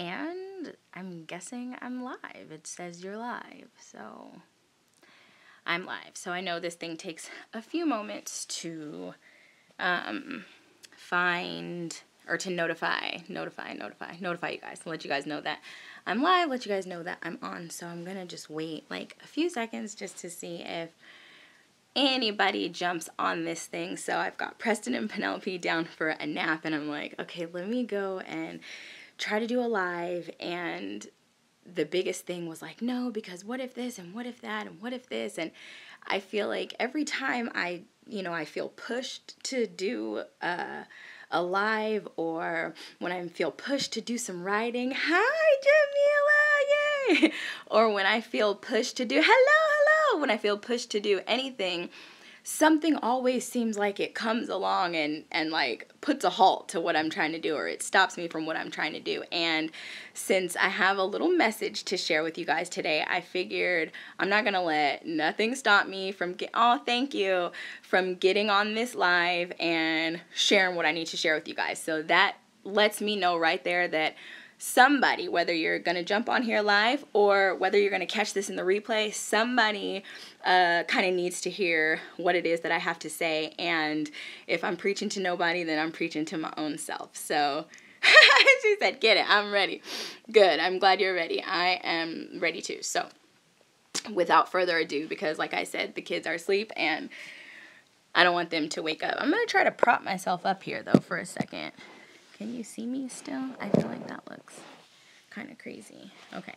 And I'm guessing I'm live. It says you're live, so I'm live. So I know this thing takes a few moments to find, or to notify you guys, let you guys know that I'm live, let you guys know that I'm on. So I'm gonna just wait like a few seconds just to see if anybody jumps on this thing. So I've got Preston and Penelope down for a nap, and I'm like, okay, let me go and try to do a live. And the biggest thing was like, no, because what if this and what if that and what if this? And I feel like every time I feel pushed to do a live, or when I feel pushed to do some writing, hi Jamila, yay! Or when I feel pushed to do hello, when I feel pushed to do anything, something always seems like it comes along and like puts a halt to what I'm trying to do, or it stops me from what I'm trying to do. And since I have a little message to share with you guys today, I figured I'm not gonna let nothing stop me from from getting on this live and sharing what I need to share with you guys. So that lets me know right there that somebody, whether you're going to jump on here live or whether you're going to catch this in the replay, somebody kind of needs to hear what it is that I have to say. And if I'm preaching to nobody, then I'm preaching to my own self. So she said, get it, I'm ready. Good, I'm glad you're ready. I am ready too. So without further ado, because like I said, the kids are asleep and I don't want them to wake up. I'm going to try to prop myself up here though for a second. Can you see me still? I feel like that looks kind of crazy. Okay.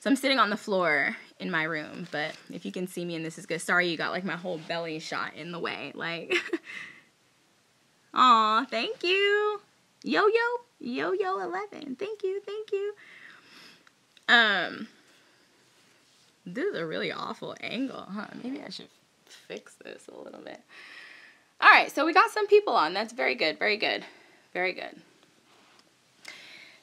So I'm sitting on the floor in my room, but if you can see me and this is good. Sorry you got like my whole belly shot in the way. Like, aw, thank you. Yo-yo 11. Thank you. This is a really awful angle, huh? Maybe I should fix this a little bit. All right, so we got some people on. That's very good.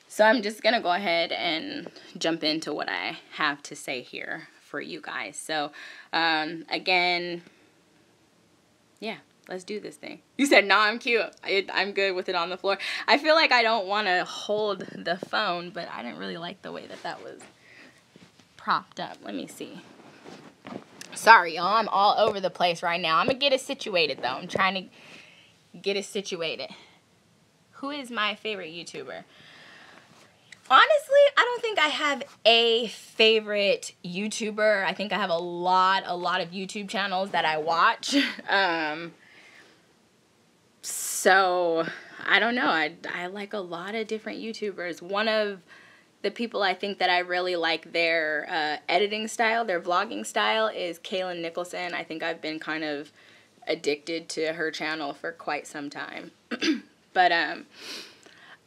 So I'm just going to go ahead and jump into what I have to say here for you guys. So, again, yeah, let's do this thing. You said, no, I'm cute. I'm good with it on the floor. I feel like I don't want to hold the phone, but I didn't really like the way that was propped up. Let me see. Sorry, y'all. I'm all over the place right now. I'm going to get it situated, though. I'm trying to get it situated. Who is my favorite YouTuber? Honestly, I don't think I have a favorite YouTuber. I think I have a lot of YouTube channels that I watch. So, I don't know. I like a lot of different YouTubers. One of the people I think that I really like their editing style, their vlogging style, is Kaylin Nicholson. I think I've been kind of addicted to her channel for quite some time. But,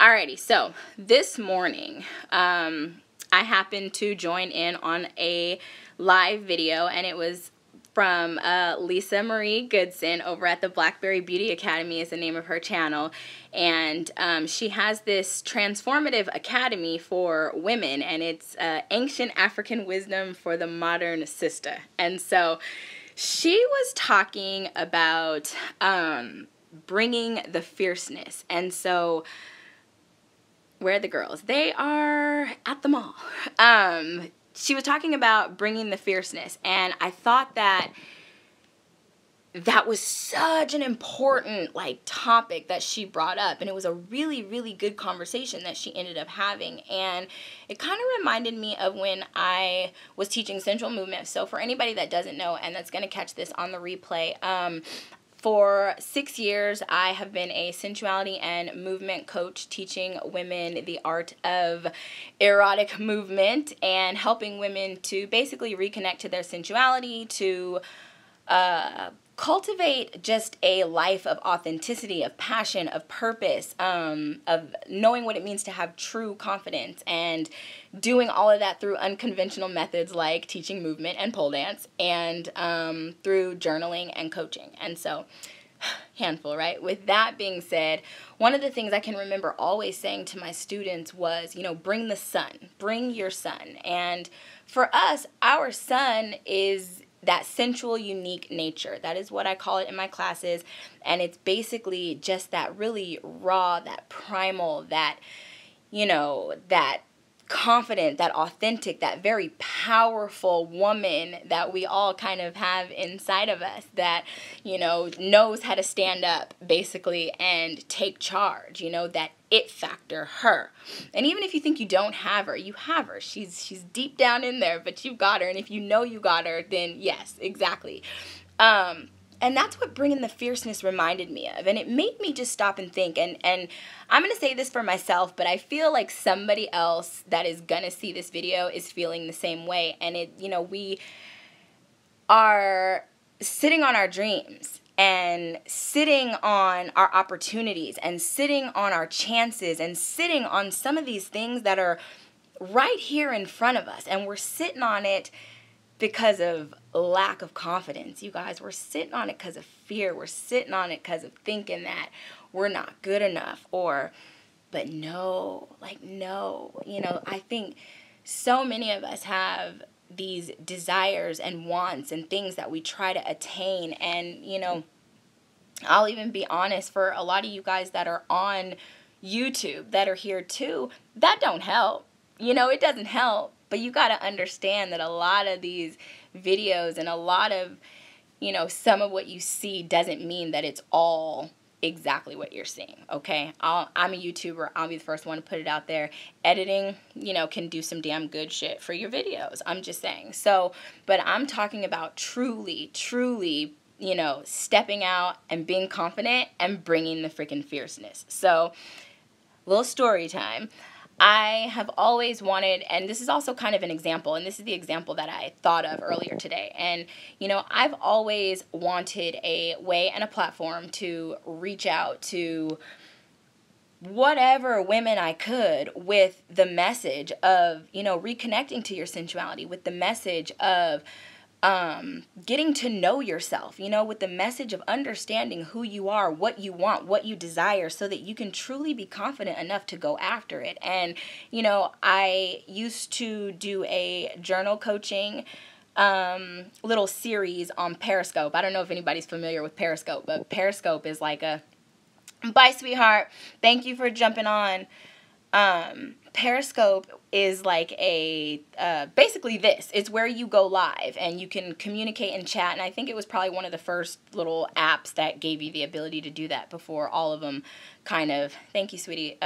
alrighty, so this morning, I happened to join in on a live video, and it was from Lisa Marie Goodson over at the Blackberry Beauty Academy is the name of her channel. And she has this transformative academy for women, and it's Ancient African Wisdom for the Modern Sister. And so she was talking about bringing the fierceness. And so where are the girls? They are at the mall. She was talking about bringing the fierceness, and I thought that was such an important like topic that she brought up, and it was a really good conversation that she ended up having. And it kind of reminded me of when I was teaching sensual movement. So for anybody that doesn't know and that's going to catch this on the replay, for 6 years, I have been a sensuality and movement coach, teaching women the art of erotic movement and helping women to basically reconnect to their sensuality, to cultivate just a life of authenticity, of passion, of purpose, of knowing what it means to have true confidence, and doing all of that through unconventional methods like teaching movement and pole dance, and through journaling and coaching. And so, handful, right? With that being said, one of the things I can remember always saying to my students was, bring the sun, bring your sun. And for us, our sun is that sensual, unique nature. That is what I call it in my classes. And it's basically just that really raw, that primal, that, that confident, that authentic, that very powerful woman that we all kind of have inside of us that, you know, knows how to stand up basically and take charge, you know, that it factor, her. And even if you think you don't have her, you have her. She's deep down in there, but you've got her. And if you know you got her, then yes, exactly. And that's what bringing the fierceness reminded me of. And it made me just stop and think. And I'm going to say this for myself, but I feel like somebody else that is going to see this video is feeling the same way. And it, you know, we are sitting on our dreams and sitting on our opportunities and sitting on our chances and sitting on some of these things that are right here in front of us. And we're sitting on it because of lack of confidence. You guys, we're sitting on it because of fear. We're sitting on it because of thinking that we're not good enough, but no, you know, I think so many of us have these desires and wants and things that we try to attain. And, you know, I'll even be honest, for a lot of you guys that are on YouTube that are here too, that don't help. You know, it doesn't help. But you got to understand that a lot of these videos and a lot of, you know, some of what you see doesn't mean that it's all exactly what you're seeing, okay? I'm a YouTuber. I'll be the first one to put it out there. Editing, you know, can do some damn good shit for your videos. I'm just saying. So, but I'm talking about truly, you know, stepping out and being confident and bringing the freaking fierceness. So, little story time. I have always wanted, and this is also kind of an example, and this is the example that I thought of earlier today. And, you know, I've always wanted a way and a platform to reach out to whatever women I could with the message of, you know, reconnecting to your sensuality, with the message of getting to know yourself, you know, with the message of understanding who you are, what you want, what you desire, so that you can truly be confident enough to go after it. And, you know, I used to do a journal coaching little series on Periscope. I don't know if anybody's familiar with Periscope, but Periscope is like a, bye, sweetheart, thank you for jumping on. Periscope is like a, basically this. It's where you go live and you can communicate and chat. And I think it was probably one of the first little apps that gave you the ability to do that before all of them kind of, thank you, sweetie,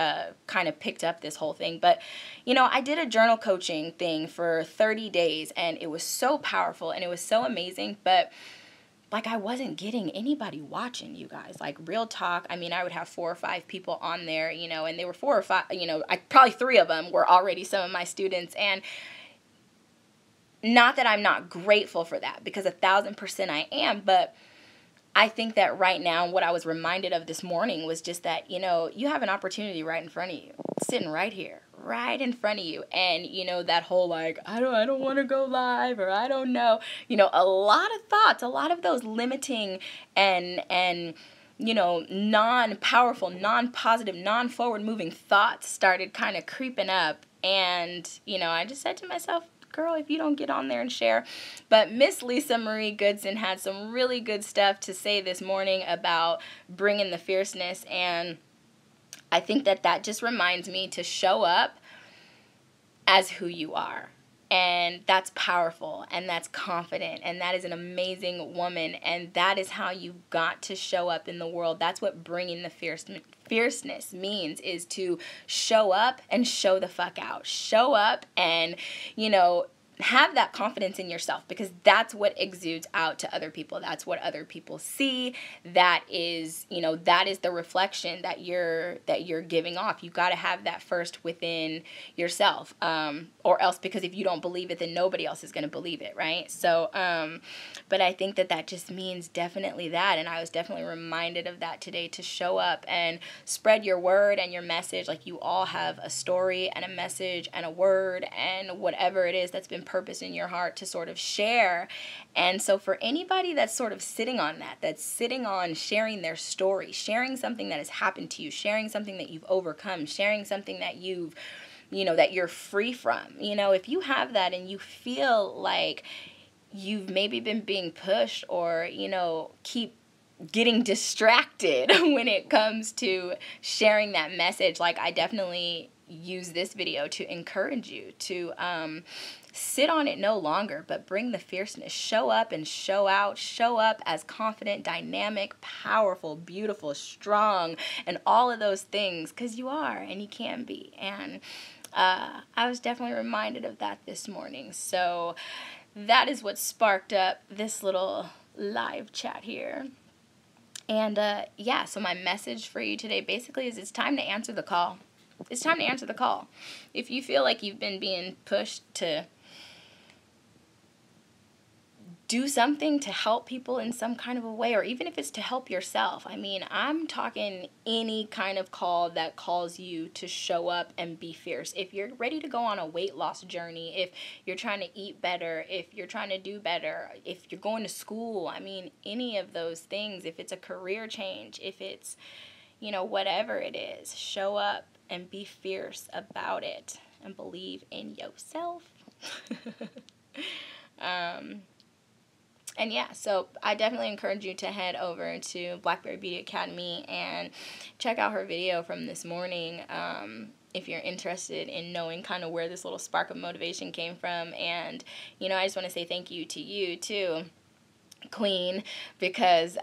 kind of picked up this whole thing. But, you know, I did a journal coaching thing for 30 days and it was so powerful and it was so amazing. But like, I wasn't getting anybody watching, you guys. Like, real talk, I mean, I would have 4 or 5 people on there, you know, and they were 4 or 5, you know, probably 3 of them were already some of my students. And not that I'm not grateful for that, because 1,000% I am, but I think that right now, what I was reminded of this morning was just that, you know, you have an opportunity right in front of you, sitting right here, right in front of you. And, you know, that whole like, I don't want to go live, or I don't know, you know, a lot of thoughts, a lot of those limiting and you know, non-powerful, non-positive, non-forward moving thoughts started kind of creeping up. And, you know, I just said to myself, girl, if you don't get on there and share. But Miss Lisa Marie Goodson had some really good stuff to say this morning about bringing the fierceness, and I think that that just reminds me to show up as who you are. And that's powerful, and that's confident, and that is an amazing woman, and that is how you've got to show up in the world. That's what bringing the fierceness means, is to show up and show the fuck out. Show up and, you know, have that confidence in yourself, because that's what exudes out to other people. That's what other people see. That is, you know, that is the reflection that you're giving off. You got to have that first within yourself, or else, because if you don't believe it, then nobody else is going to believe it, right? So, but I think that that just means definitely that, and I was definitely reminded of that today, to show up and spread your word and your message. Like, you all have a story and a message and a word and whatever it is that's been purpose in your heart to sort of share. And so for anybody that's sort of sitting on that, that's sitting on sharing their story, sharing something that has happened to you, sharing something that you've overcome, sharing something that you've, you know, that you're free from, you know, if you have that and you feel like you've maybe been being pushed, or, you know, keep getting distracted when it comes to sharing that message, like, I definitely, use this video to encourage you to sit on it no longer, but bring the fierceness. Show up and show out. Show up as confident, dynamic, powerful, beautiful, strong, and all of those things, because you are and you can be. And I was definitely reminded of that this morning. So that is what sparked up this little live chat here. And yeah, so my message for you today basically is it's time to answer the call. It's time to answer the call. If you feel like you've been being pushed to do something to help people in some kind of a way, or even if it's to help yourself, I mean, I'm talking any kind of call that calls you to show up and be fierce. If you're ready to go on a weight loss journey, if you're trying to eat better, if you're trying to do better, if you're going to school, I mean, any of those things, if it's a career change, if it's, you know, whatever it is, show up and be fierce about it and believe in yourself. And yeah, so I definitely encourage you to head over to Blackberry Beauty Academy and check out her video from this morning if you're interested in knowing kind of where this little spark of motivation came from. And, you know, I just want to say thank you to you too, Queen, because,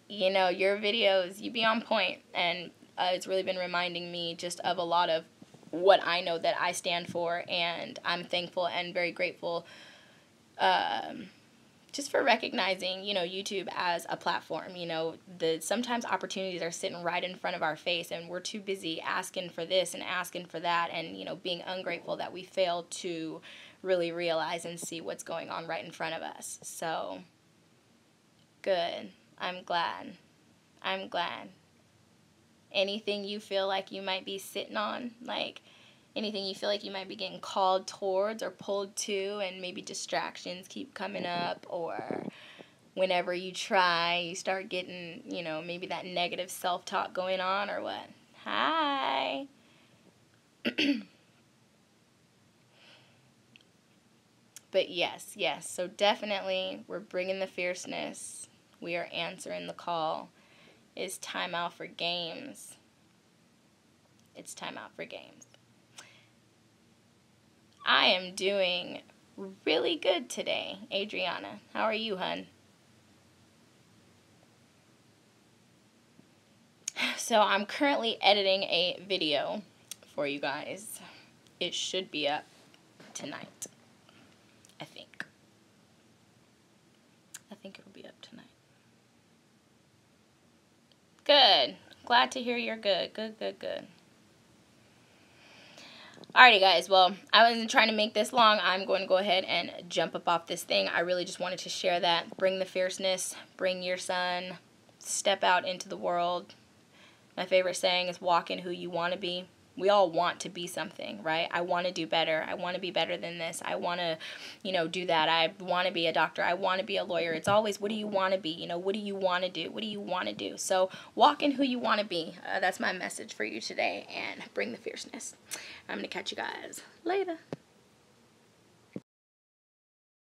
you know, your videos, you be on point, and it's really been reminding me just of a lot of what I know that I stand for, and I'm thankful and very grateful just for recognizing, you know, YouTube as a platform. You know, sometimes opportunities are sitting right in front of our face, and we're too busy asking for this and asking for that, and, you know, being ungrateful that we fail to really realize and see what's going on right in front of us. So, good. I'm glad. I'm glad. Anything you feel like you might be sitting on, like anything you feel like you might be getting called towards or pulled to, and maybe distractions keep coming up, or whenever you try, you start getting, you know, maybe that negative self-talk going on, or what? Hi. But yes, so definitely we're bringing the fierceness. We are answering the call. It's time out for games. It's time out for games. I am doing really good today, Adriana. How are you, hun? So I'm currently editing a video for you guys. It should be up tonight, I think. I think it'll be up tonight. Good. Glad to hear you're good. Good. Alrighty, guys. Well, I wasn't trying to make this long. I'm going to go ahead and jump up off this thing. I really just wanted to share that. Bring the fierceness. Bring your sun. Step out into the world. My favorite saying is walk in who you want to be. We all want to be something, right? I want to do better. I want to be better than this. I want to, you know, do that. I want to be a doctor. I want to be a lawyer. It's always, what do you want to be? You know, what do you want to do? What do you want to do? So walk in who you want to be. That's my message for you today, and bring the fierceness. I'm going to catch you guys later.